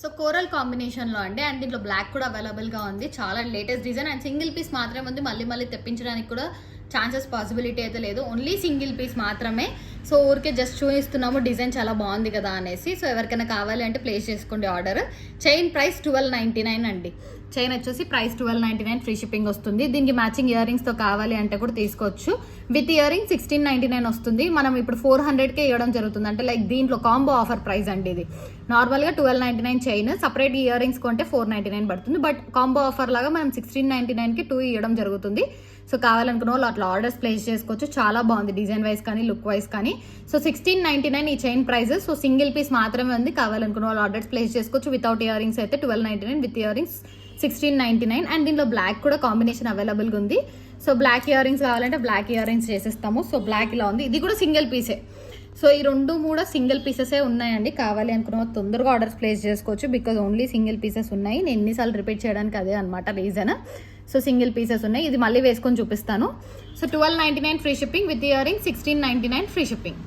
So coral కాంబినేషన్లో అండి, and దీంట్లో బ్లాక్ కూడా అవైలబుల్గా ఉంది. చాలా latest design and single piece మాత్రమే ఉంది. మళ్ళీ తెప్పించడానికి కూడా ఛాన్సెస్ పాసిబిలిటీ అయితే లేదు. ఓన్లీ సింగిల్ పీస్ మాత్రమే. సో ఊరికే జస్ట్ చూపిస్తున్నాము, డిజైన్ చాలా బాగుంది కదా అనేసి. సో ఎవరికైనా కావాలి అంటే ప్లేస్ చేసుకోండి ఆర్డర్. చైన్ ప్రైస్ 1299 అండి. చైన్ వచ్చేసి ప్రైస్ 1299, ఫ్రీ షిప్పింగ్ వస్తుంది. దీనికి మ్యాచింగ్ ఇయర్ రింగ్స్తో కావాలి అంటే కూడా తీసుకోవచ్చు. విత్ ఇయర్ రింగ్ 1699 వస్తుంది. మనం ఇప్పుడు 400కే ఇవ్వడం జరుగుతుంది. అంటే లైక్ దీంట్లో కాంబో ఆఫర్ ప్రైస్ అండి ఇది. నార్మల్గా 1299 చైన్, సపరేట్ ఇయర్ రింగ్స్ కొంటే 499 పడుతుంది. బట్ కాంబో ఆఫర్ లాగా మనం 1699కి 2 ఇవ్వడం జరుగుతుంది. సో కావాలనుకున్న వాళ్ళు అట్లా ఆర్డర్స్ ప్లేస్ చేసుకోవచ్చు. చాలా బాగుంది డిజైన్ వైజ్ కానీ లుక్ వైజ్ కానీ. సో 1699 ఈ chain price. So single piece మాత్రమే ఉంది. కావాలనుకున్న వాళ్ళు ఆర్డర్స్ ప్లేస్ చేసుకోవచ్చు. వితౌట్ ఇయర్ రింగ్స్ అయితే 1299, విత్ ఇయర్ రింగ్స్ 1699. అండ్ దీంట్లో బ్లాక్ కూడా కాంబినేషన్ అవైలబుల్గా ఉంది. సో బ్లాక్ ఇయర్ రింగ్స్ కావాలంటే బ్లాక్ ఇయర్ రింగ్స్ చేసేస్తాము. సో బ్లాక్ ఇలా ఉంది. ఇది కూడా సింగిల్ పీసే. సో ఈ 2 సింగిల్ పీసెసే ఉన్నాయండి. కావాలి అనుకున్న తొందరగా ఆర్డర్స్ ప్లేస్ చేసుకోవచ్చు. బికాజ్ ఓన్లీ సింగిల్ పీసెస్ ఉన్నాయి. నేను ఎన్నిసార్లు రిపీట్ చేయడానికి అదే అనమాట రీజన్. సో సింగిల్ పీసెస్ ఉన్నాయి. ఇది మళ్ళీ వేసుకొని చూపిస్తాను. So 1299 free shipping, with ear ring 1699 free shipping.